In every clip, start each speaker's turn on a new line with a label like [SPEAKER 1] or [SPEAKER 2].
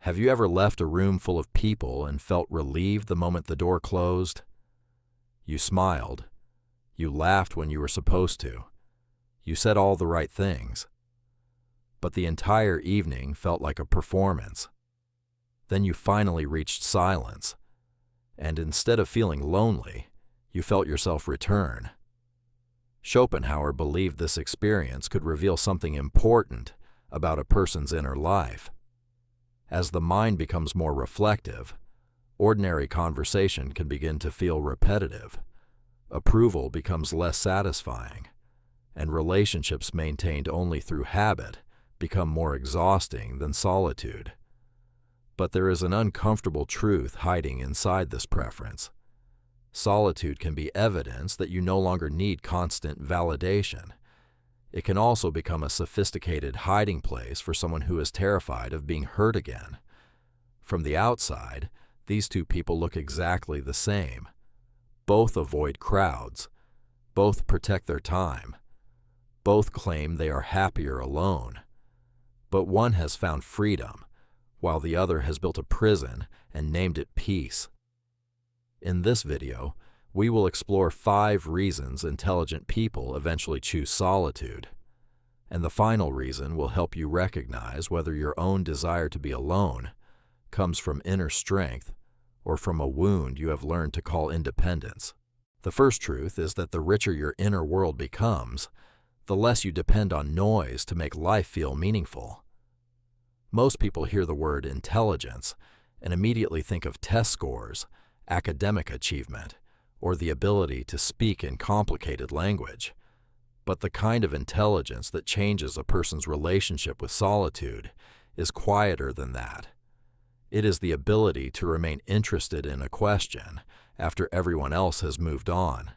[SPEAKER 1] Have you ever left a room full of people and felt relieved the moment the door closed? You smiled. You laughed when you were supposed to. You said all the right things. But the entire evening felt like a performance. Then you finally reached silence, and instead of feeling lonely, you felt yourself return. Schopenhauer believed this experience could reveal something important about a person's inner life. As the mind becomes more reflective, ordinary conversation can begin to feel repetitive. Approval becomes less satisfying, and relationships maintained only through habit become more exhausting than solitude. But there is an uncomfortable truth hiding inside this preference. Solitude can be evidence that you no longer need constant validation. It can also become a sophisticated hiding place for someone who is terrified of being hurt again. From the outside, these two people look exactly the same. Both avoid crowds. Both protect their time. Both claim they are happier alone. But one has found freedom, while the other has built a prison and named it peace. In this video, we will explore 5 reasons intelligent people eventually choose solitude. And the final reason will help you recognize whether your own desire to be alone comes from inner strength or from a wound you have learned to call independence. The first truth is that the richer your inner world becomes, the less you depend on noise to make life feel meaningful. Most people hear the word intelligence and immediately think of test scores, academic achievement, or the ability to speak in complicated language. But the kind of intelligence that changes a person's relationship with solitude is quieter than that. It is the ability to remain interested in a question after everyone else has moved on.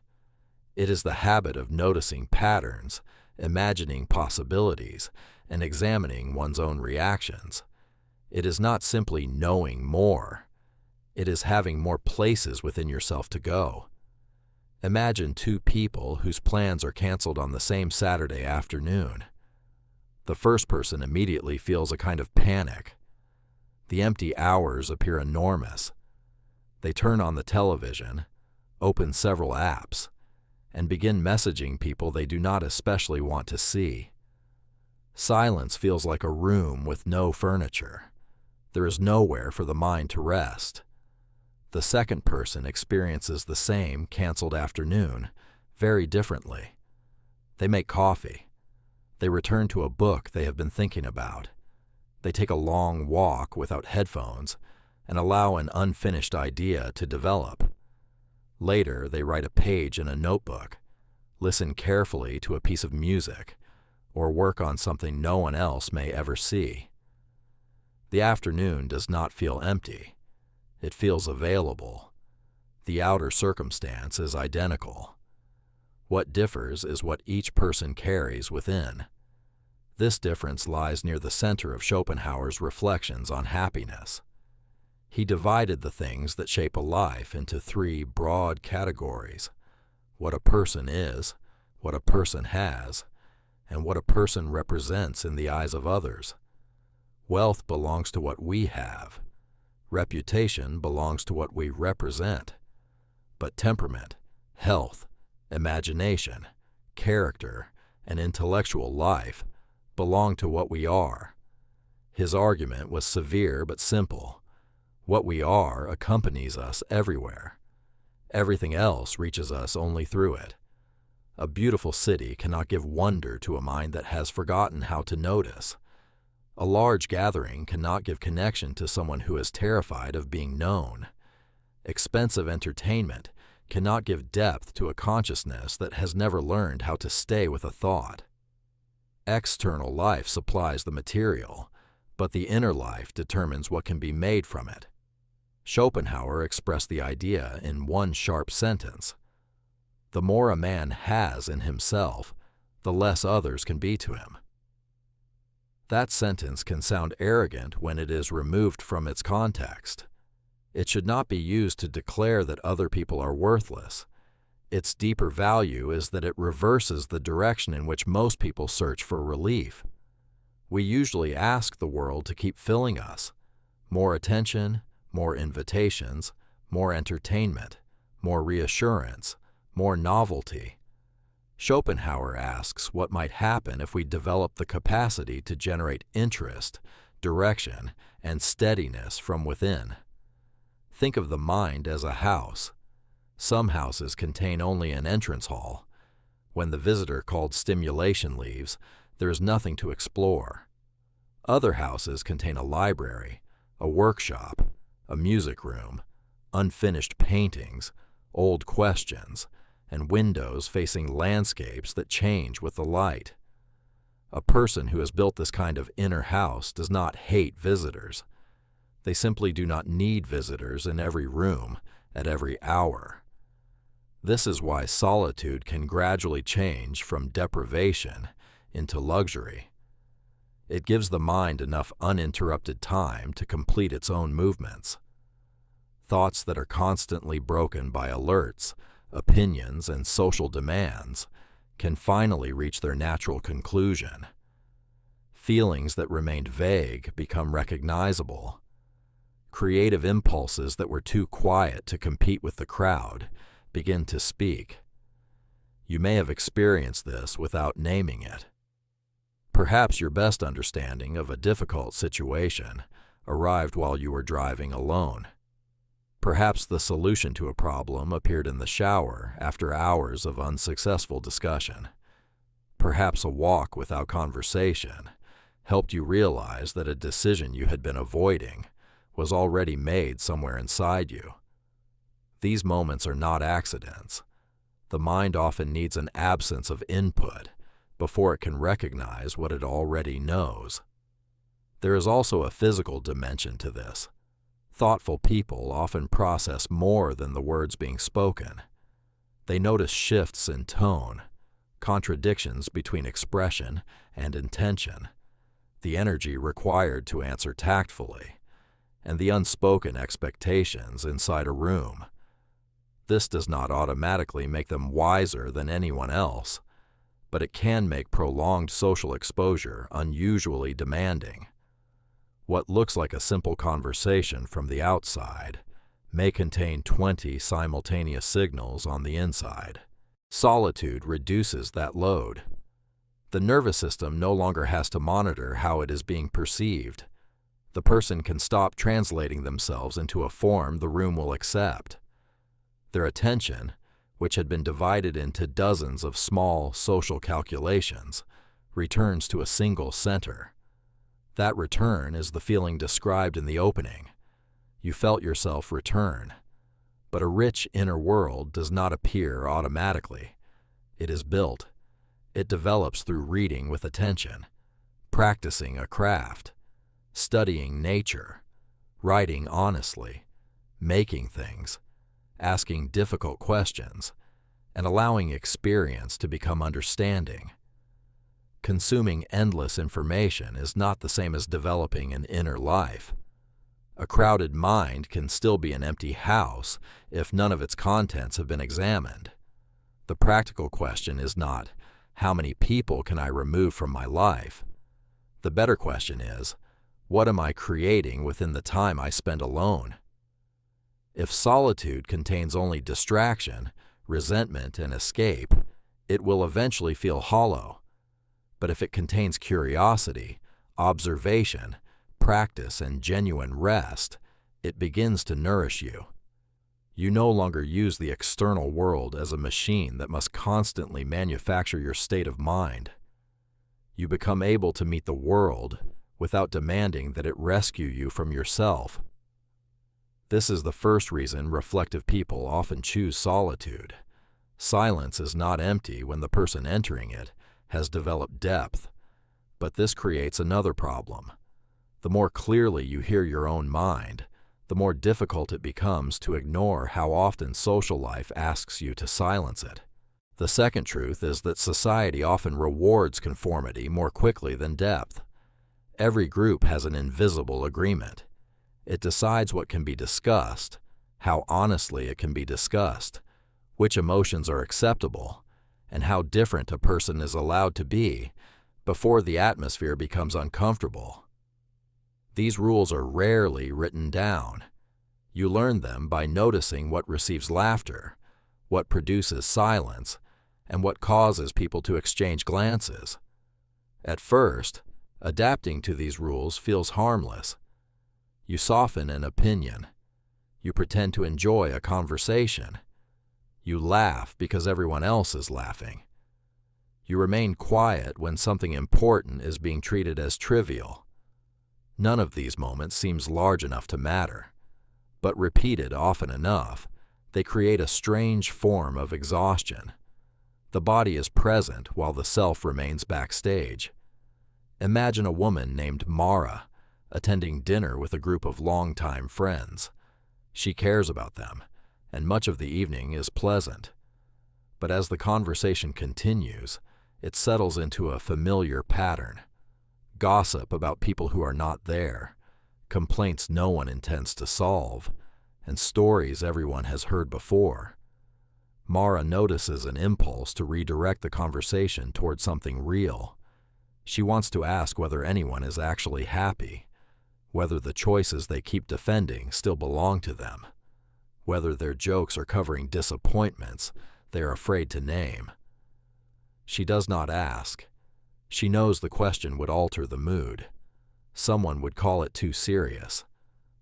[SPEAKER 1] It is the habit of noticing patterns, imagining possibilities, and examining one's own reactions. It is not simply knowing more. It is having more places within yourself to go. Imagine 2 people whose plans are canceled on the same Saturday afternoon. The first person immediately feels a kind of panic. The empty hours appear enormous. They turn on the television, open several apps, and begin messaging people they do not especially want to see. Silence feels like a room with no furniture. There is nowhere for the mind to rest. The second person experiences the same canceled afternoon very differently. They make coffee. They return to a book they have been thinking about. They take a long walk without headphones and allow an unfinished idea to develop. Later, they write a page in a notebook, listen carefully to a piece of music, or work on something no one else may ever see. The afternoon does not feel empty. It feels available. The outer circumstance is identical. What differs is what each person carries within. This difference lies near the center of Schopenhauer's reflections on happiness. He divided the things that shape a life into 3 broad categories: what a person is, what a person has, and what a person represents in the eyes of others. Wealth belongs to what we have. Reputation belongs to what we represent. But temperament, health, imagination, character, and intellectual life belong to what we are. His argument was severe but simple. What we are accompanies us everywhere. Everything else reaches us only through it. A beautiful city cannot give wonder to a mind that has forgotten how to notice. A large gathering cannot give connection to someone who is terrified of being known. Expensive entertainment cannot give depth to a consciousness that has never learned how to stay with a thought. External life supplies the material, but the inner life determines what can be made from it. Schopenhauer expressed the idea in one sharp sentence: the more a man has in himself, the less others can be to him. That sentence can sound arrogant when it is removed from its context. It should not be used to declare that other people are worthless. Its deeper value is that it reverses the direction in which most people search for relief. We usually ask the world to keep filling us. More attention, more invitations, more entertainment, more reassurance, more novelty. Schopenhauer asks what might happen if we develop the capacity to generate interest, direction, and steadiness from within. Think of the mind as a house. Some houses contain only an entrance hall. When the visitor called stimulation leaves, there is nothing to explore. Other houses contain a library, a workshop, a music room, unfinished paintings, old questions, and windows facing landscapes that change with the light. A person who has built this kind of inner house does not hate visitors. They simply do not need visitors in every room, at every hour. This is why solitude can gradually change from deprivation into luxury. It gives the mind enough uninterrupted time to complete its own movements. Thoughts that are constantly broken by alerts, opinions, and social demands can finally reach their natural conclusion. Feelings that remained vague become recognizable. Creative impulses that were too quiet to compete with the crowd begin to speak. You may have experienced this without naming it. Perhaps your best understanding of a difficult situation arrived while you were driving alone. Perhaps the solution to a problem appeared in the shower after hours of unsuccessful discussion. Perhaps a walk without conversation helped you realize that a decision you had been avoiding was already made somewhere inside you. These moments are not accidents. The mind often needs an absence of input before it can recognize what it already knows. There is also a physical dimension to this. Thoughtful people often process more than the words being spoken. They notice shifts in tone, contradictions between expression and intention, the energy required to answer tactfully, and the unspoken expectations inside a room. This does not automatically make them wiser than anyone else, but it can make prolonged social exposure unusually demanding. What looks like a simple conversation from the outside may contain 20 simultaneous signals on the inside. Solitude reduces that load. The nervous system no longer has to monitor how it is being perceived. The person can stop translating themselves into a form the room will accept. Their attention, which had been divided into dozens of small social calculations, returns to a single center. That return is the feeling described in the opening. You felt yourself return. But a rich inner world does not appear automatically. It is built. It develops through reading with attention, practicing a craft, studying nature, writing honestly, making things, asking difficult questions, and allowing experience to become understanding. Consuming endless information is not the same as developing an inner life. A crowded mind can still be an empty house if none of its contents have been examined. The practical question is not, how many people can I remove from my life? The better question is, what am I creating within the time I spend alone? If solitude contains only distraction, resentment, and escape, it will eventually feel hollow. But if it contains curiosity, observation, practice, and genuine rest, it begins to nourish you. You no longer use the external world as a machine that must constantly manufacture your state of mind. You become able to meet the world without demanding that it rescue you from yourself. This is the first reason reflective people often choose solitude. Silence is not empty when the person entering it has developed depth. But this creates another problem. The more clearly you hear your own mind, the more difficult it becomes to ignore how often social life asks you to silence it. The second truth is that society often rewards conformity more quickly than depth. Every group has an invisible agreement. It decides what can be discussed, how honestly it can be discussed, which emotions are acceptable, and how different a person is allowed to be before the atmosphere becomes uncomfortable. These rules are rarely written down. You learn them by noticing what receives laughter, what produces silence, and what causes people to exchange glances. At first, adapting to these rules feels harmless. You soften an opinion. You pretend to enjoy a conversation. You laugh because everyone else is laughing. You remain quiet when something important is being treated as trivial. None of these moments seems large enough to matter, but repeated often enough, they create a strange form of exhaustion. The body is present while the self remains backstage. Imagine a woman named Mara attending dinner with a group of longtime friends. She cares about them, and much of the evening is pleasant. But as the conversation continues, it settles into a familiar pattern. Gossip about people who are not there, complaints no one intends to solve, and stories everyone has heard before. Mara notices an impulse to redirect the conversation toward something real. She wants to ask whether anyone is actually happy, whether the choices they keep defending still belong to them, whether their jokes are covering disappointments they are afraid to name. She does not ask. She knows the question would alter the mood. Someone would call it too serious.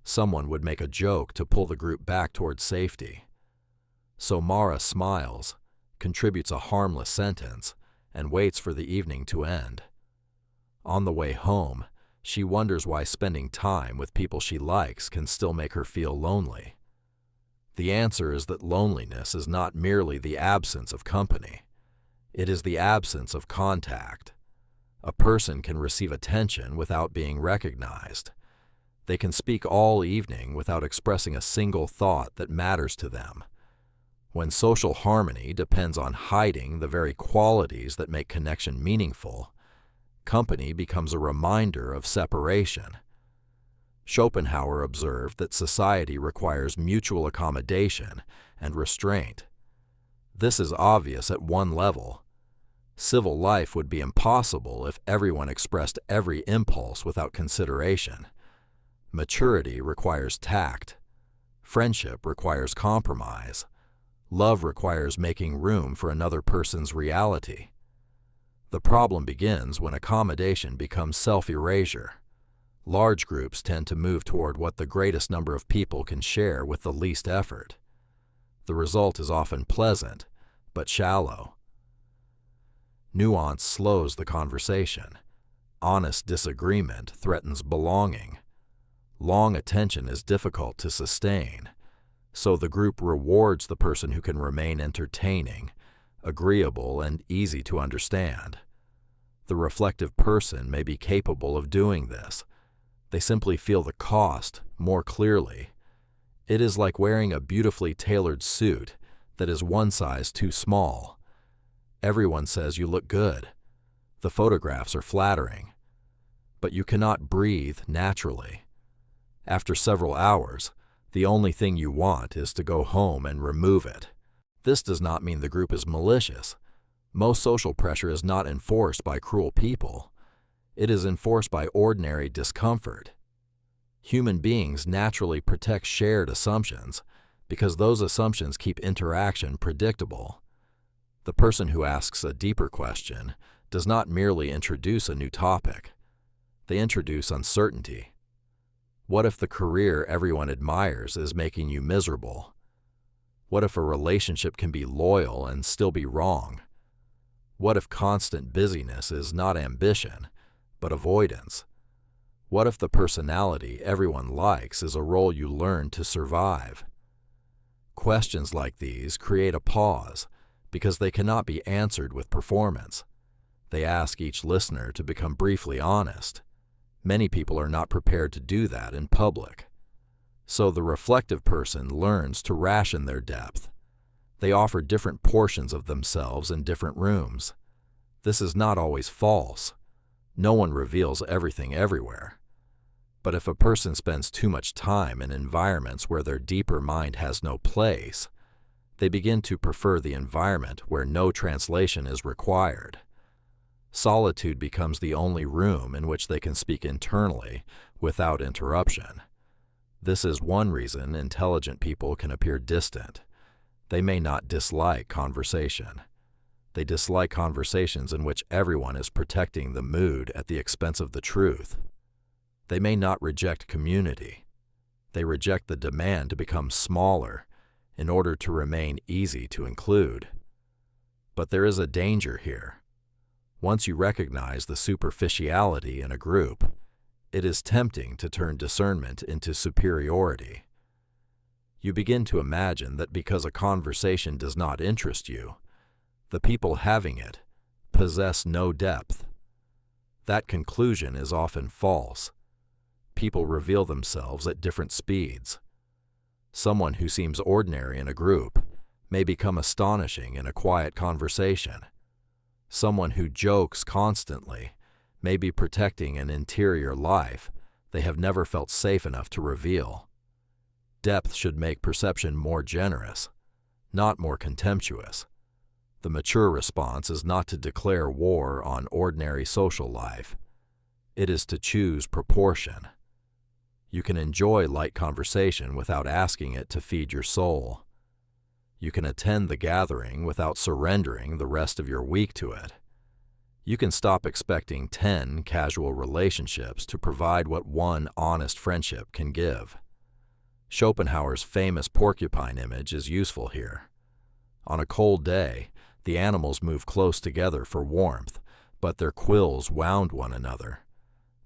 [SPEAKER 1] Someone would make a joke to pull the group back towards safety. So Mara smiles, contributes a harmless sentence, and waits for the evening to end. On the way home, she wonders why spending time with people she likes can still make her feel lonely. The answer is that loneliness is not merely the absence of company. It is the absence of contact. A person can receive attention without being recognized. They can speak all evening without expressing a single thought that matters to them. When social harmony depends on hiding the very qualities that make connection meaningful, company becomes a reminder of separation. Schopenhauer observed that society requires mutual accommodation and restraint. This is obvious at one level. Civil life would be impossible if everyone expressed every impulse without consideration. Maturity requires tact. Friendship requires compromise. Love requires making room for another person's reality. The problem begins when accommodation becomes self-erasure. Large groups tend to move toward what the greatest number of people can share with the least effort. The result is often pleasant, but shallow. Nuance slows the conversation. Honest disagreement threatens belonging. Long attention is difficult to sustain, so the group rewards the person who can remain entertaining, agreeable, and easy to understand. The reflective person may be capable of doing this. They simply feel the cost more clearly. It is like wearing a beautifully tailored suit that is one size too small. Everyone says you look good. The photographs are flattering. But you cannot breathe naturally. After several hours, the only thing you want is to go home and remove it. This does not mean the group is malicious. Most social pressure is not enforced by cruel people. It is enforced by ordinary discomfort. Human beings naturally protect shared assumptions because those assumptions keep interaction predictable. The person who asks a deeper question does not merely introduce a new topic. They introduce uncertainty. What if the career everyone admires is making you miserable? What if a relationship can be loyal and still be wrong? What if constant busyness is not ambition, but avoidance? What if the personality everyone likes is a role you learn to survive? Questions like these create a pause because they cannot be answered with performance. They ask each listener to become briefly honest. Many people are not prepared to do that in public. So the reflective person learns to ration their depth. They offer different portions of themselves in different rooms. This is not always false. No one reveals everything everywhere. But if a person spends too much time in environments where their deeper mind has no place, they begin to prefer the environment where no translation is required. Solitude becomes the only room in which they can speak internally without interruption. This is one reason intelligent people can appear distant. They may not dislike conversation. They dislike conversations in which everyone is protecting the mood at the expense of the truth. They may not reject community. They reject the demand to become smaller in order to remain easy to include. But there is a danger here. Once you recognize the superficiality in a group, it is tempting to turn discernment into superiority. You begin to imagine that because a conversation does not interest you, the people having it possess no depth. That conclusion is often false. People reveal themselves at different speeds. Someone who seems ordinary in a group may become astonishing in a quiet conversation. Someone who jokes constantly may be protecting an interior life they have never felt safe enough to reveal. Depth should make perception more generous, not more contemptuous. The mature response is not to declare war on ordinary social life. It is to choose proportion. You can enjoy light conversation without asking it to feed your soul. You can attend the gathering without surrendering the rest of your week to it. You can stop expecting 10 casual relationships to provide what one honest friendship can give. Schopenhauer's famous porcupine image is useful here. On a cold day, the animals move close together for warmth, but their quills wound one another.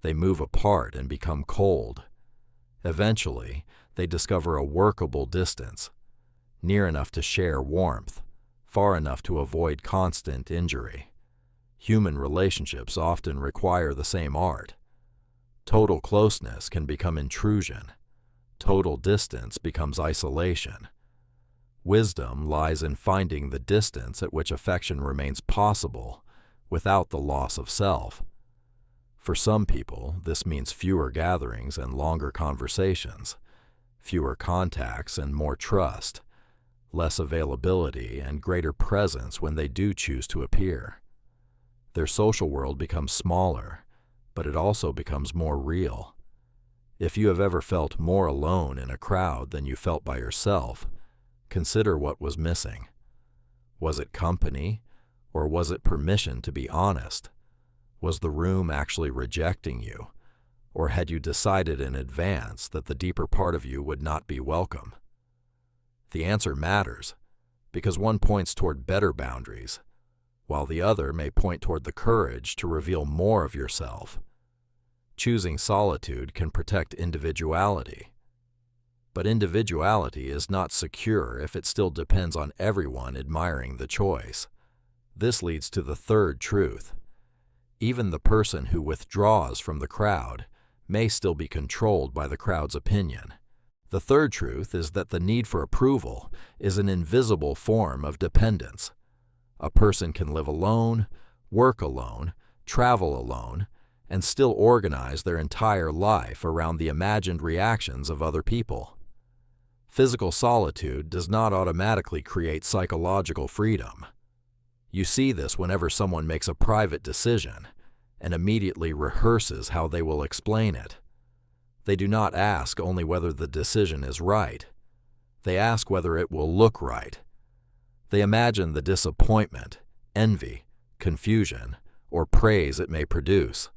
[SPEAKER 1] They move apart and become cold. Eventually, they discover a workable distance, near enough to share warmth, far enough to avoid constant injury. Human relationships often require the same art. Total closeness can become intrusion. Total distance becomes isolation. Wisdom lies in finding the distance at which affection remains possible without the loss of self. For some people, this means fewer gatherings and longer conversations, fewer contacts and more trust, less availability and greater presence when they do choose to appear. Their social world becomes smaller, but it also becomes more real. If you have ever felt more alone in a crowd than you felt by yourself, consider what was missing. Was it company, or was it permission to be honest? Was the room actually rejecting you, or had you decided in advance that the deeper part of you would not be welcome? The answer matters, because one points toward better boundaries, while the other may point toward the courage to reveal more of yourself. Choosing solitude can protect individuality. But individuality is not secure if it still depends on everyone admiring the choice. This leads to the third truth. Even the person who withdraws from the crowd may still be controlled by the crowd's opinion. The third truth is that the need for approval is an invisible form of dependence. A person can live alone, work alone, travel alone, and still organize their entire life around the imagined reactions of other people. Physical solitude does not automatically create psychological freedom. You see this whenever someone makes a private decision and immediately rehearses how they will explain it. They do not ask only whether the decision is right. They ask whether it will look right. They imagine the disappointment, envy, confusion, or praise it may produce.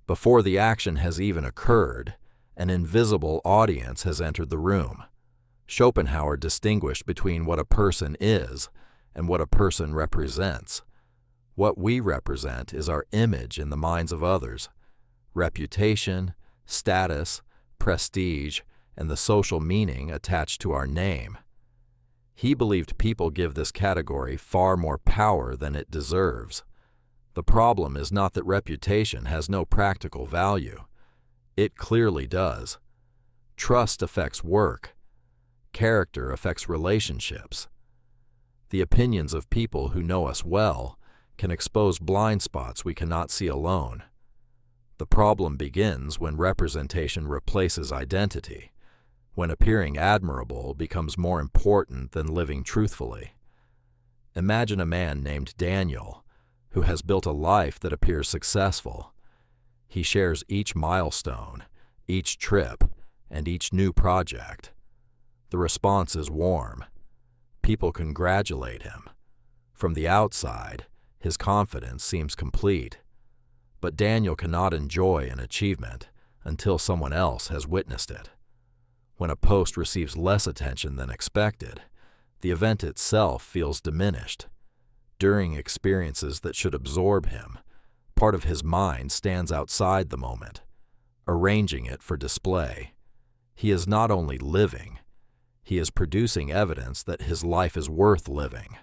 [SPEAKER 1] Before the action has even occurred, an invisible audience has entered the room. Schopenhauer distinguished between what a person is and what a person represents. What we represent is our image in the minds of others, reputation, status, prestige, and the social meaning attached to our name. He believed people give this category far more power than it deserves. The problem is not that reputation has no practical value. It clearly does. Trust affects work. Character affects relationships. The opinions of people who know us well can expose blind spots we cannot see alone. The problem begins when representation replaces identity, when appearing admirable becomes more important than living truthfully. Imagine a man named Daniel, who has built a life that appears successful. He shares each milestone, each trip, and each new project. The response is warm. People congratulate him. From the outside, his confidence seems complete. But Daniel cannot enjoy an achievement until someone else has witnessed it. When a post receives less attention than expected, the event itself feels diminished. During experiences that should absorb him, part of his mind stands outside the moment, arranging it for display. He is not only living, he is producing evidence that his life is worth living.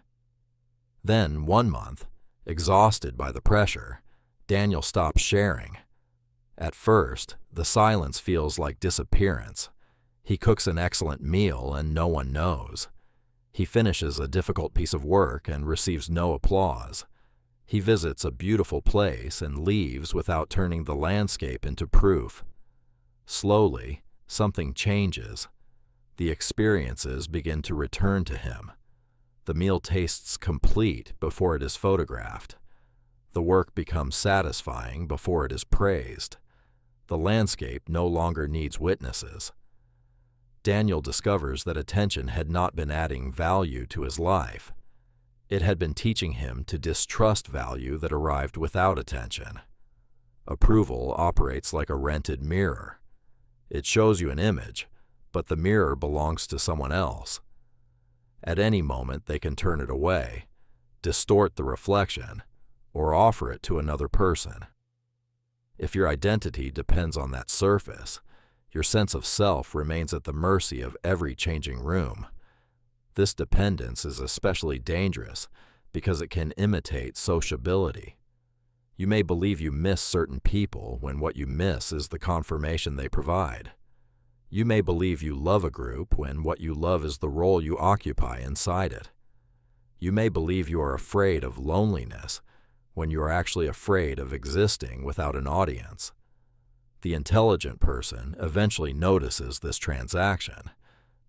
[SPEAKER 1] Then, one month, exhausted by the pressure, Daniel stops sharing. At first, the silence feels like disappearance. He cooks an excellent meal and no one knows. He finishes a difficult piece of work and receives no applause. He visits a beautiful place and leaves without turning the landscape into proof. Slowly, something changes. The experiences begin to return to him. The meal tastes complete before it is photographed. The work becomes satisfying before it is praised. The landscape no longer needs witnesses. Daniel discovers that attention had not been adding value to his life. It had been teaching him to distrust value that arrived without attention. Approval operates like a rented mirror. It shows you an image, but the mirror belongs to someone else. At any moment, they can turn it away, distort the reflection, or offer it to another person. If your identity depends on that surface, your sense of self remains at the mercy of every changing room. This dependence is especially dangerous because it can imitate sociability. You may believe you miss certain people when what you miss is the confirmation they provide. You may believe you love a group when what you love is the role you occupy inside it. You may believe you are afraid of loneliness when you are actually afraid of existing without an audience. The intelligent person eventually notices this transaction.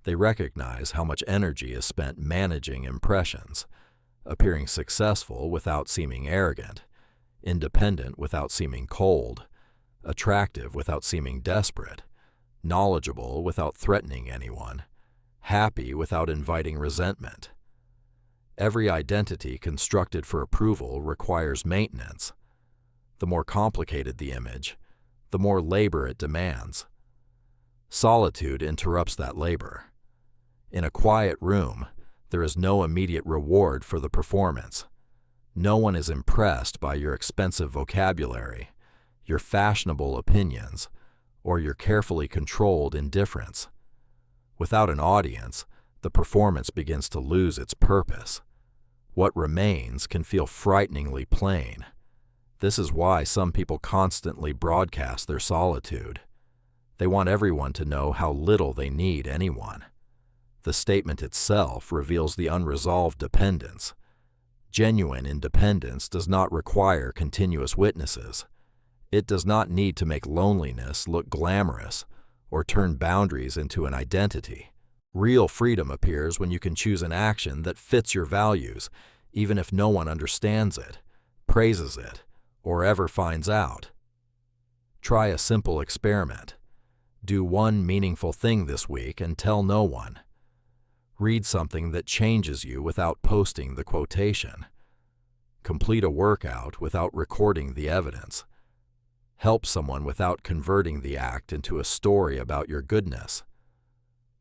[SPEAKER 1] They recognize how much energy is spent managing impressions, appearing successful without seeming arrogant, independent without seeming cold, attractive without seeming desperate, knowledgeable without threatening anyone, happy without inviting resentment. Every identity constructed for approval requires maintenance. The more complicated the image, the more labor it demands. Solitude interrupts that labor. In a quiet room, there is no immediate reward for the performance. No one is impressed by your expensive vocabulary, your fashionable opinions, or your carefully controlled indifference. Without an audience, the performance begins to lose its purpose. What remains can feel frighteningly plain. This is why some people constantly broadcast their solitude. They want everyone to know how little they need anyone. The statement itself reveals the unresolved dependence. Genuine independence does not require continuous witnesses. It does not need to make loneliness look glamorous or turn boundaries into an identity. Real freedom appears when you can choose an action that fits your values, even if no one understands it, praises it, or ever finds out. Try a simple experiment. Do one meaningful thing this week and tell no one. Read something that changes you without posting the quotation. Complete a workout without recording the evidence. Help someone without converting the act into a story about your goodness.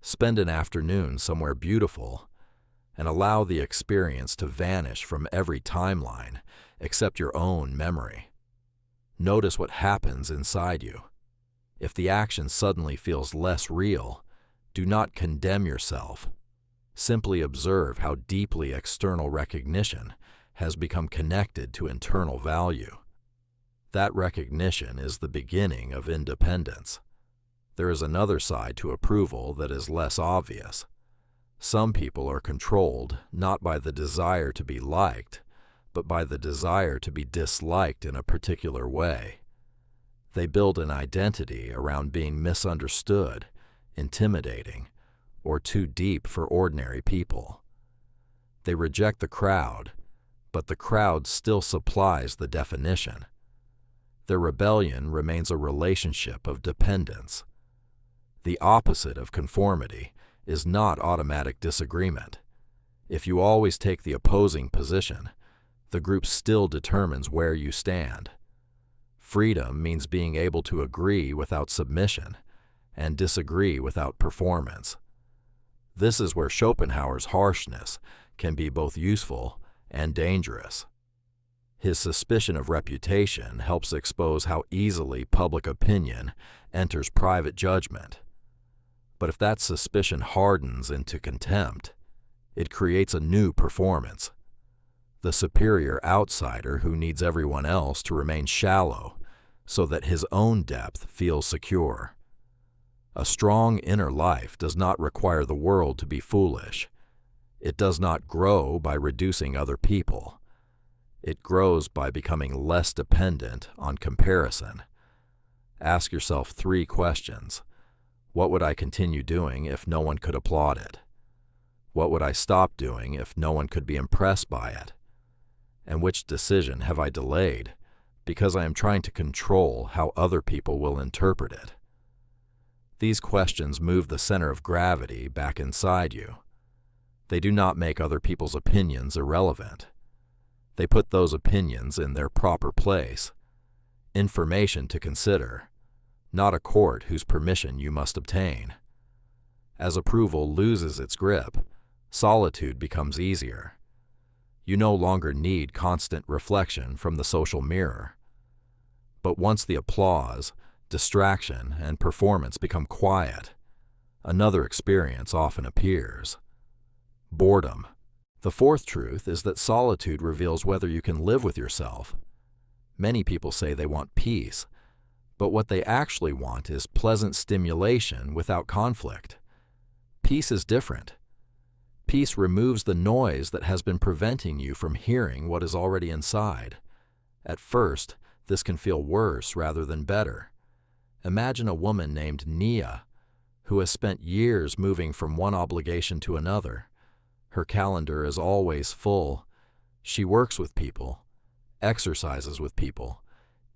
[SPEAKER 1] Spend an afternoon somewhere beautiful and allow the experience to vanish from every timeline except your own memory. Notice what happens inside you. If the action suddenly feels less real, do not condemn yourself. Simply observe how deeply external recognition has become connected to internal value. That recognition is the beginning of independence. There is another side to approval that is less obvious. Some people are controlled not by the desire to be liked, but by the desire to be disliked in a particular way. They build an identity around being misunderstood, intimidating, or too deep for ordinary people. They reject the crowd, but the crowd still supplies the definition. Their rebellion remains a relationship of dependence. The opposite of conformity is not automatic disagreement. If you always take the opposing position, the group still determines where you stand. Freedom means being able to agree without submission and disagree without performance. This is where Schopenhauer's harshness can be both useful and dangerous. His suspicion of reputation helps expose how easily public opinion enters private judgment. But if that suspicion hardens into contempt, it creates a new performance. The superior outsider who needs everyone else to remain shallow so that his own depth feels secure. A strong inner life does not require the world to be foolish. It does not grow by reducing other people. It grows by becoming less dependent on comparison. Ask yourself 3 questions. What would I continue doing if no one could applaud it? What would I stop doing if no one could be impressed by it? And which decision have I delayed because I am trying to control how other people will interpret it? These questions move the center of gravity back inside you. They do not make other people's opinions irrelevant. They put those opinions in their proper place. Information to consider, not a court whose permission you must obtain. As approval loses its grip, solitude becomes easier. You no longer need constant reflection from the social mirror. But once the applause, distraction, and performance become quiet, another experience often appears. Boredom. The 4th truth is that solitude reveals whether you can live with yourself. Many people say they want peace, but what they actually want is pleasant stimulation without conflict. Peace is different. Peace removes the noise that has been preventing you from hearing what is already inside. At first, this can feel worse rather than better. Imagine a woman named Nia, who has spent years moving from one obligation to another. Her calendar is always full. She works with people, exercises with people,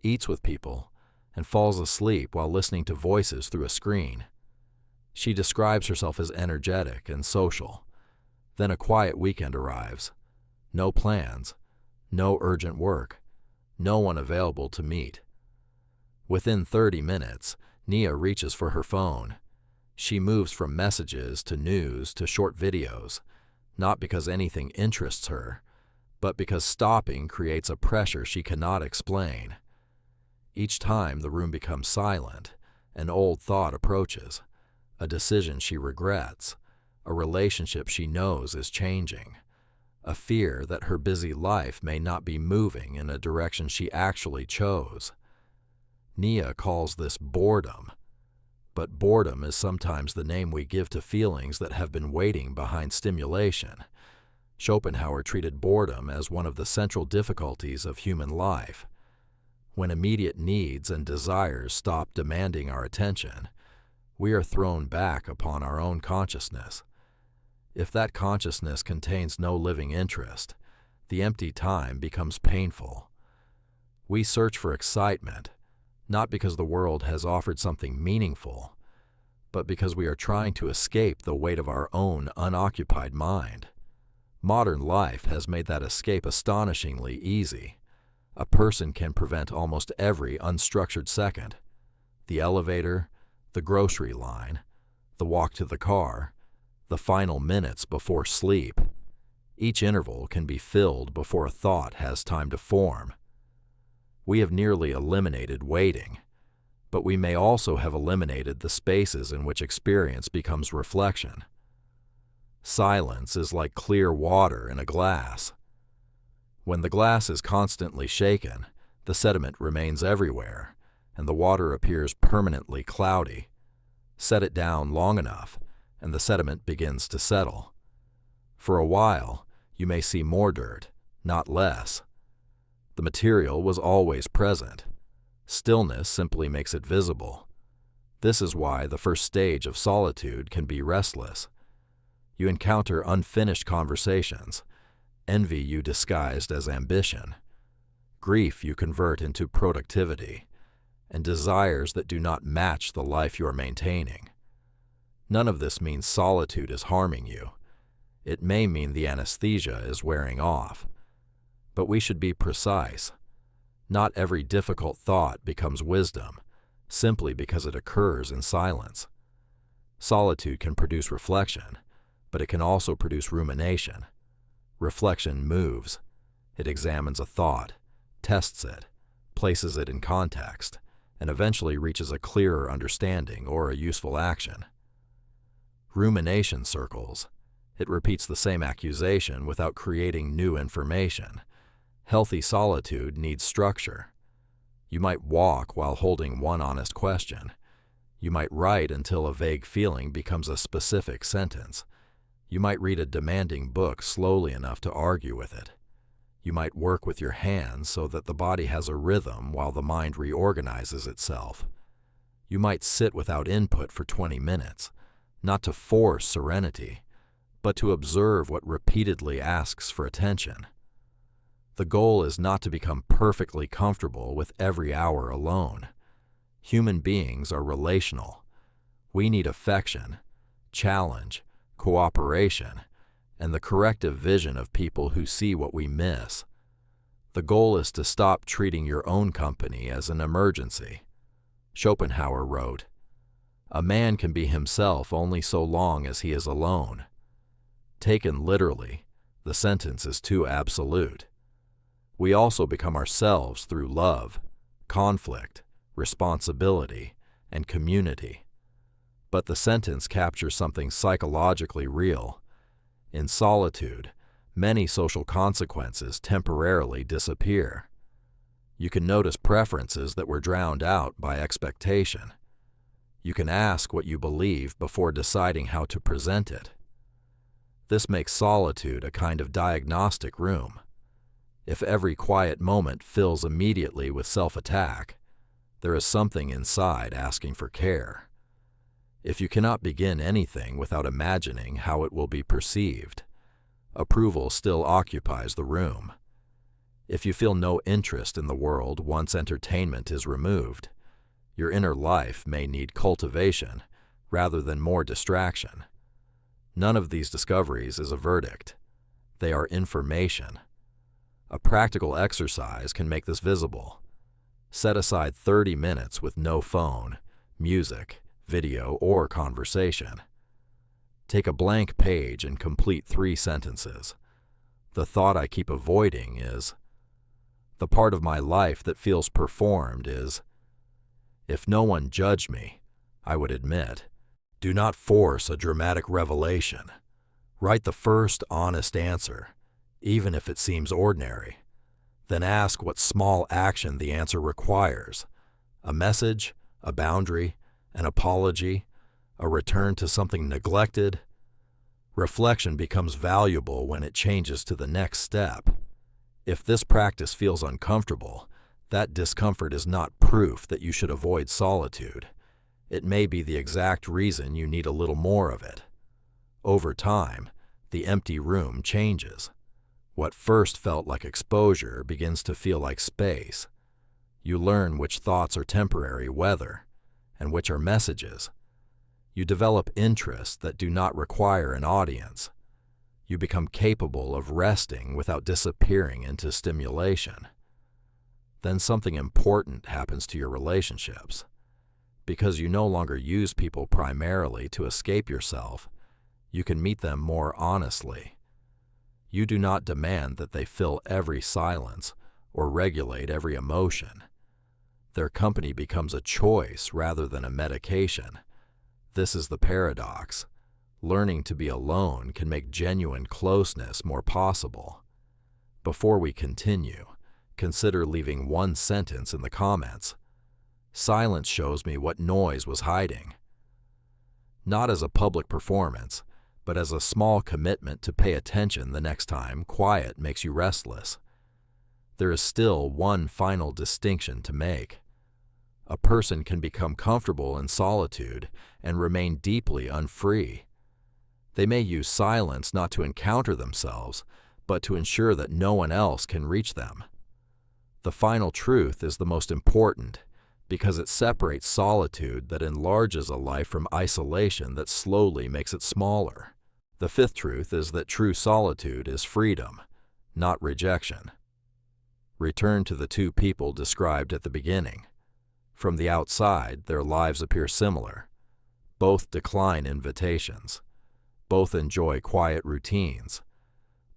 [SPEAKER 1] eats with people, and falls asleep while listening to voices through a screen. She describes herself as energetic and social. Then a quiet weekend arrives. No plans, no urgent work, no one available to meet. Within 30 minutes, Nia reaches for her phone. She moves from messages to news to short videos, not because anything interests her, but because stopping creates a pressure she cannot explain. Each time the room becomes silent, an old thought approaches, a decision she regrets, a relationship she knows is changing, a fear that her busy life may not be moving in a direction she actually chose. Nia calls this boredom, but boredom is sometimes the name we give to feelings that have been waiting behind stimulation. Schopenhauer treated boredom as one of the central difficulties of human life. When immediate needs and desires stop demanding our attention, we are thrown back upon our own consciousness. If that consciousness contains no living interest, the empty time becomes painful. We search for excitement, not because the world has offered something meaningful, but because we are trying to escape the weight of our own unoccupied mind. Modern life has made that escape astonishingly easy. A person can prevent almost every unstructured second. The elevator, the grocery line, the walk to the car, the final minutes before sleep. Each interval can be filled before a thought has time to form. We have nearly eliminated waiting, but we may also have eliminated the spaces in which experience becomes reflection. Silence is like clear water in a glass. When the glass is constantly shaken, the sediment remains everywhere, and the water appears permanently cloudy. Set it down long enough, and the sediment begins to settle. For a while, you may see more dirt, not less. The material was always present. Stillness simply makes it visible. This is why the first stage of solitude can be restless. You encounter unfinished conversations, envy you disguised as ambition, grief you convert into productivity, and desires that do not match the life you are maintaining. None of this means solitude is harming you. It may mean the anesthesia is wearing off. But we should be precise. Not every difficult thought becomes wisdom simply because it occurs in silence. Solitude can produce reflection, but it can also produce rumination. Reflection moves. It examines a thought, tests it, places it in context, and eventually reaches a clearer understanding or a useful action. Rumination circles. It repeats the same accusation without creating new information. Healthy solitude needs structure. You might walk while holding one honest question. You might write until a vague feeling becomes a specific sentence. You might read a demanding book slowly enough to argue with it. You might work with your hands so that the body has a rhythm while the mind reorganizes itself. You might sit without input for 20 minutes, not to force serenity, but to observe what repeatedly asks for attention. The goal is not to become perfectly comfortable with every hour alone. Human beings are relational. We need affection, challenge, cooperation, and the corrective vision of people who see what we miss. The goal is to stop treating your own company as an emergency. Schopenhauer wrote, "A man can be himself only so long as he is alone." Taken literally, the sentence is too absolute. We also become ourselves through love, conflict, responsibility, and community. But the sentence captures something psychologically real. In solitude, many social consequences temporarily disappear. You can notice preferences that were drowned out by expectation. You can ask what you believe before deciding how to present it. This makes solitude a kind of diagnostic room. If every quiet moment fills immediately with self-attack, there is something inside asking for care. If you cannot begin anything without imagining how it will be perceived, approval still occupies the room. If you feel no interest in the world once entertainment is removed, your inner life may need cultivation rather than more distraction. None of these discoveries is a verdict. They are information. A practical exercise can make this visible. Set aside 30 minutes with no phone, music, video, or conversation. Take a blank page and complete 3 sentences. The thought I keep avoiding is, the part of my life that feels performed is, if no one judged me, I would admit. Do not force a dramatic revelation. Write the first honest answer, even if it seems ordinary. Then ask what small action the answer requires. A message, a boundary, an apology, a return to something neglected. Reflection becomes valuable when it changes to the next step. If this practice feels uncomfortable, that discomfort is not proof that you should avoid solitude. It may be the exact reason you need a little more of it. Over time, the empty room changes. What first felt like exposure begins to feel like space. You learn which thoughts are temporary weather and which are messages. You develop interests that do not require an audience. You become capable of resting without disappearing into stimulation. Then something important happens to your relationships. Because you no longer use people primarily to escape yourself, you can meet them more honestly. You do not demand that they fill every silence or regulate every emotion. Their company becomes a choice rather than a medication. This is the paradox. Learning to be alone can make genuine closeness more possible. Before we continue, consider leaving one sentence in the comments. Silence shows me what noise was hiding. Not as a public performance, but as a small commitment to pay attention the next time quiet makes you restless. There is still one final distinction to make. A person can become comfortable in solitude and remain deeply unfree. They may use silence not to encounter themselves, but to ensure that no one else can reach them. The final truth is the most important because it separates solitude that enlarges a life from isolation that slowly makes it smaller. The fifth truth is that true solitude is freedom, not rejection. Return to the two people described at the beginning. From the outside, their lives appear similar. Both decline invitations. Both enjoy quiet routines.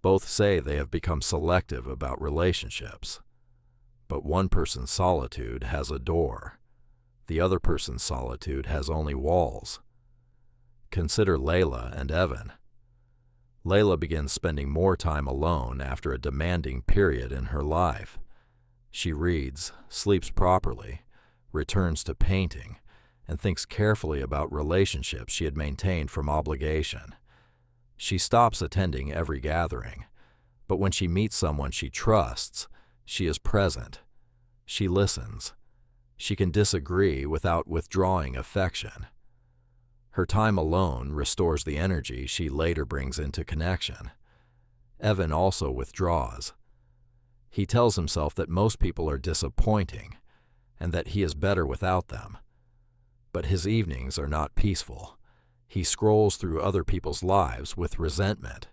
[SPEAKER 1] Both say they have become selective about relationships. But one person's solitude has a door. The other person's solitude has only walls. Consider Layla and Evan. Layla begins spending more time alone after a demanding period in her life. She reads, sleeps properly, returns to painting, and thinks carefully about relationships she had maintained from obligation. She stops attending every gathering, but when she meets someone she trusts, she is present. She listens. She can disagree without withdrawing affection. Her time alone restores the energy she later brings into connection. Evan also withdraws. He tells himself that most people are disappointing and that he is better without them. But his evenings are not peaceful. He scrolls through other people's lives with resentment,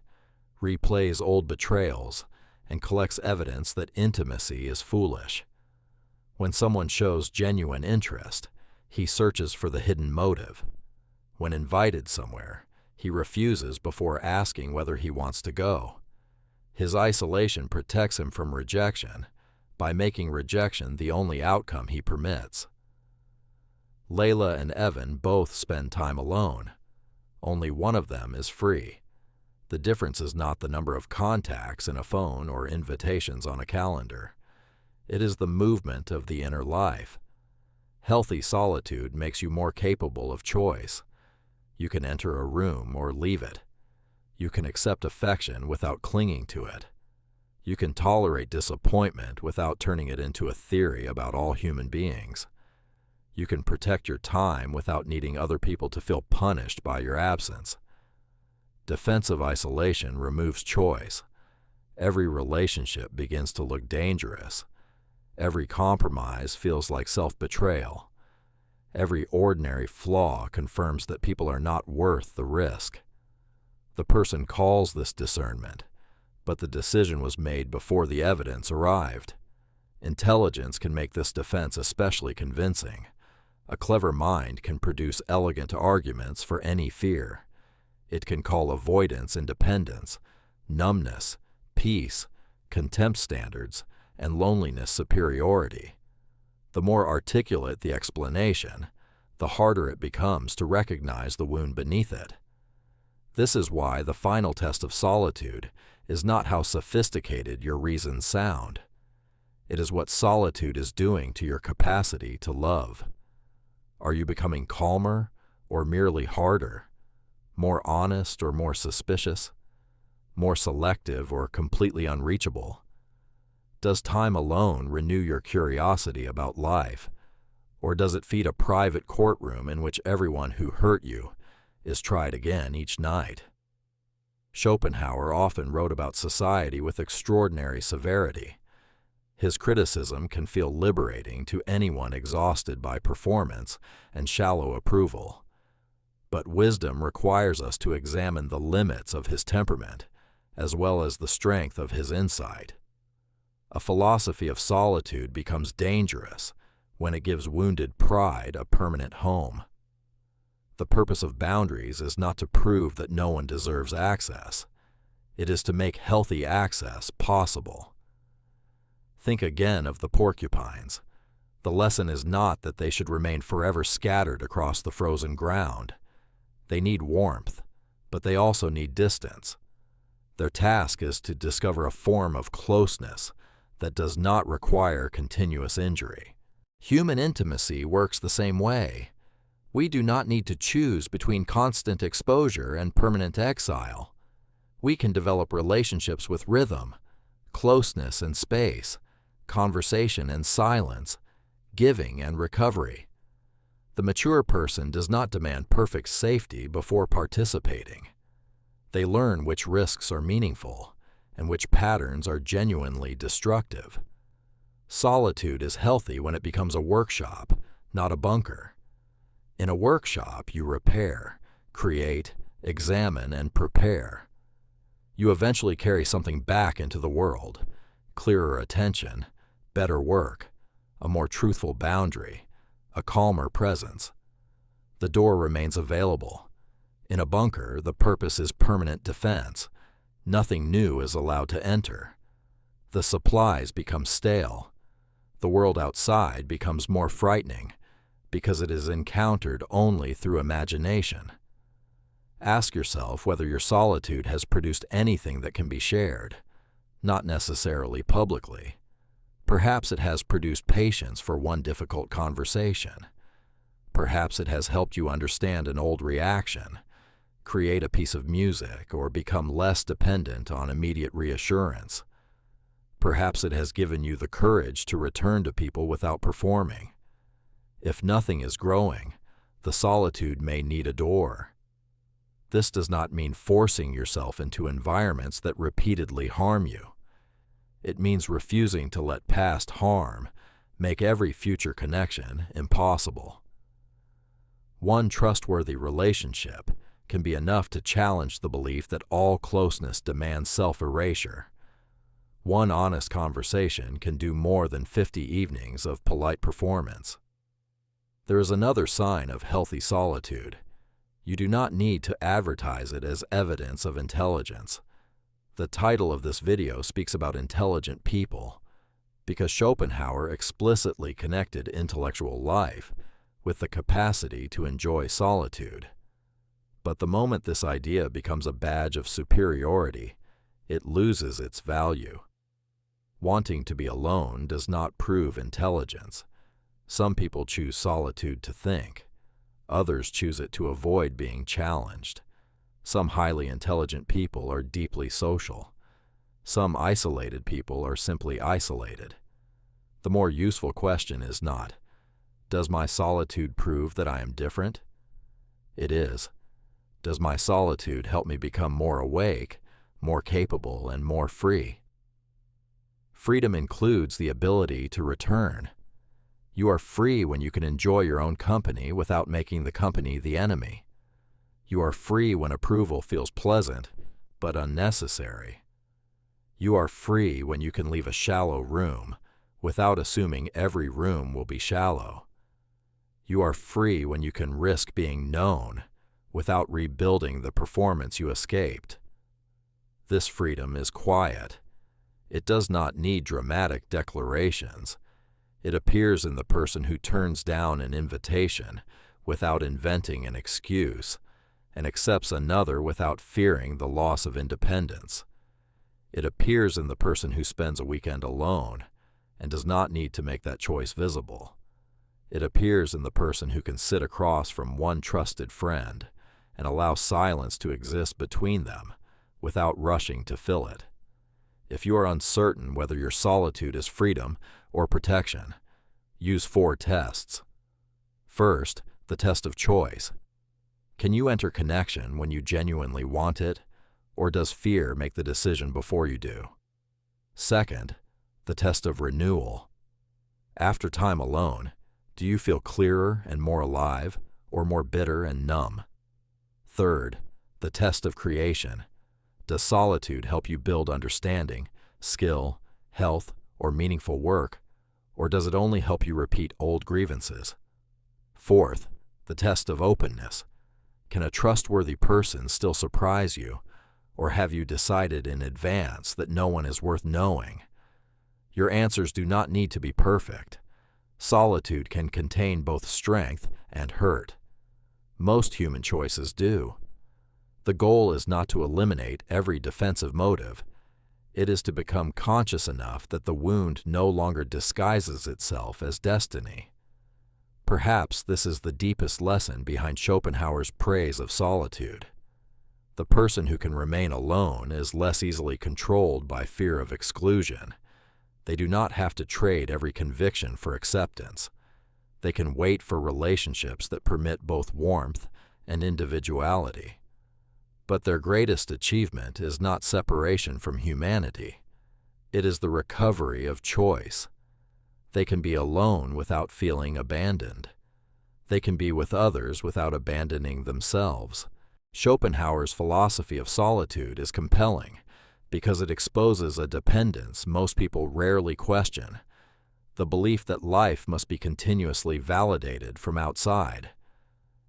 [SPEAKER 1] replays old betrayals, and collects evidence that intimacy is foolish. When someone shows genuine interest, he searches for the hidden motive. When invited somewhere, he refuses before asking whether he wants to go. His isolation protects him from rejection by making rejection the only outcome he permits. Layla and Evan both spend time alone. Only one of them is free. The difference is not the number of contacts in a phone or invitations on a calendar. It is the movement of the inner life. Healthy solitude makes you more capable of choice. You can enter a room or leave it. You can accept affection without clinging to it. You can tolerate disappointment without turning it into a theory about all human beings. You can protect your time without needing other people to feel punished by your absence. Defensive isolation removes choice. Every relationship begins to look dangerous. Every compromise feels like self-betrayal. Every ordinary flaw confirms that people are not worth the risk. The person calls this discernment, but the decision was made before the evidence arrived. Intelligence can make this defense especially convincing. A clever mind can produce elegant arguments for any fear. It can call avoidance independence, numbness, peace, contempt standards, and loneliness superiority. The more articulate the explanation, the harder it becomes to recognize the wound beneath it. This is why the final test of solitude is not how sophisticated your reasons sound. It is what solitude is doing to your capacity to love. Are you becoming calmer or merely harder? More honest or more suspicious? More selective or completely unreachable? Does time alone renew your curiosity about life, or does it feed a private courtroom in which everyone who hurt you is tried again each night? Schopenhauer often wrote about society with extraordinary severity. His criticism can feel liberating to anyone exhausted by performance and shallow approval. But wisdom requires us to examine the limits of his temperament, as well as the strength of his insight. A philosophy of solitude becomes dangerous when it gives wounded pride a permanent home. The purpose of boundaries is not to prove that no one deserves access. It is to make healthy access possible. Think again of the porcupines. The lesson is not that they should remain forever scattered across the frozen ground. They need warmth, but they also need distance. Their task is to discover a form of closeness that does not require continuous injury. Human intimacy works the same way. We do not need to choose between constant exposure and permanent exile. We can develop relationships with rhythm, closeness and space, conversation and silence, giving and recovery. The mature person does not demand perfect safety before participating. They learn which risks are meaningful and which patterns are genuinely destructive. Solitude is healthy when it becomes a workshop, not a bunker. In a workshop, you repair, create, examine, and prepare. You eventually carry something back into the world: clearer attention, better work, a more truthful boundary, a calmer presence. The door remains available. In a bunker, the purpose is permanent defense. Nothing new is allowed to enter. The supplies become stale. The world outside becomes more frightening because it is encountered only through imagination. Ask yourself whether your solitude has produced anything that can be shared, not necessarily publicly. Perhaps it has produced patience for one difficult conversation. Perhaps it has helped you understand an old reaction, create a piece of music, or become less dependent on immediate reassurance. Perhaps it has given you the courage to return to people without performing. If nothing is growing, the solitude may need a door. This does not mean forcing yourself into environments that repeatedly harm you. It means refusing to let past harm make every future connection impossible. One trustworthy relationship can be enough to challenge the belief that all closeness demands self-erasure. One honest conversation can do more than 50 evenings of polite performance. There is another sign of healthy solitude. You do not need to advertise it as evidence of intelligence. The title of this video speaks about intelligent people because Schopenhauer explicitly connected intellectual life with the capacity to enjoy solitude. But the moment this idea becomes a badge of superiority, it loses its value. Wanting to be alone does not prove intelligence. Some people choose solitude to think. Others choose it to avoid being challenged. Some highly intelligent people are deeply social. Some isolated people are simply isolated. The more useful question is not, does my solitude prove that I am different? It is, does my solitude help me become more awake, more capable, and more free? Freedom includes the ability to return. You are free when you can enjoy your own company without making the company the enemy. You are free when approval feels pleasant, but unnecessary. You are free when you can leave a shallow room without assuming every room will be shallow. You are free when you can risk being known without rebuilding the performance you escaped. This freedom is quiet. It does not need dramatic declarations. It appears in the person who turns down an invitation without inventing an excuse and accepts another without fearing the loss of independence. It appears in the person who spends a weekend alone and does not need to make that choice visible. It appears in the person who can sit across from one trusted friend and allow silence to exist between them without rushing to fill it. If you are uncertain whether your solitude is freedom or protection, use 4 tests. First, the test of choice. Can you enter connection when you genuinely want it, or does fear make the decision before you do? Second, the test of renewal. After time alone, do you feel clearer and more alive, or more bitter and numb? Third, the test of creation. Does solitude help you build understanding, skill, health, or meaningful work, or does it only help you repeat old grievances? Fourth, the test of openness. Can a trustworthy person still surprise you, or have you decided in advance that no one is worth knowing? Your answers do not need to be perfect. Solitude can contain both strength and hurt. Most human choices do. The goal is not to eliminate every defensive motive. It is to become conscious enough that the wound no longer disguises itself as destiny. Perhaps this is the deepest lesson behind Schopenhauer's praise of solitude. The person who can remain alone is less easily controlled by fear of exclusion. They do not have to trade every conviction for acceptance. They can wait for relationships that permit both warmth and individuality. But their greatest achievement is not separation from humanity. It is the recovery of choice. They can be alone without feeling abandoned. They can be with others without abandoning themselves. Schopenhauer's philosophy of solitude is compelling because it exposes a dependence most people rarely question, the belief that life must be continuously validated from outside.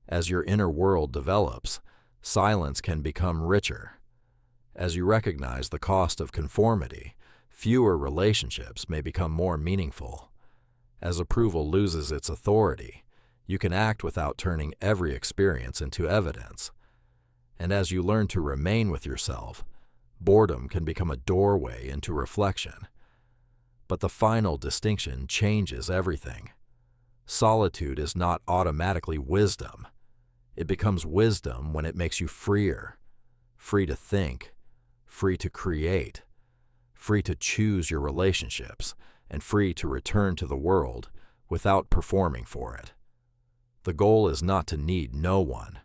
[SPEAKER 1] As your inner world develops, silence can become richer. As you recognize the cost of conformity, fewer relationships may become more meaningful. As approval loses its authority, you can act without turning every experience into evidence. And as you learn to remain with yourself, boredom can become a doorway into reflection. But the final distinction changes everything. Solitude is not automatically wisdom. It becomes wisdom when it makes you freer, free to think, free to create, free to choose your relationships, and free to return to the world without performing for it. The goal is not to need no one.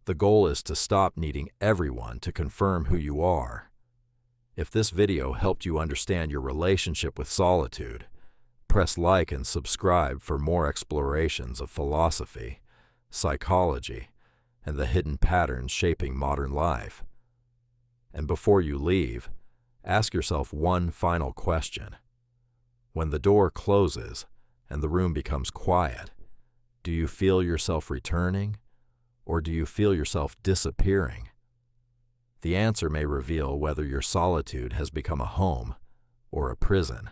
[SPEAKER 1] The goal is to stop needing everyone to confirm who you are. If this video helped you understand your relationship with solitude, press like and subscribe for more explorations of philosophy, psychology, and the hidden patterns shaping modern life. And before you leave, ask yourself one final question. When the door closes and the room becomes quiet, do you feel yourself returning, or do you feel yourself disappearing? The answer may reveal whether your solitude has become a home or a prison.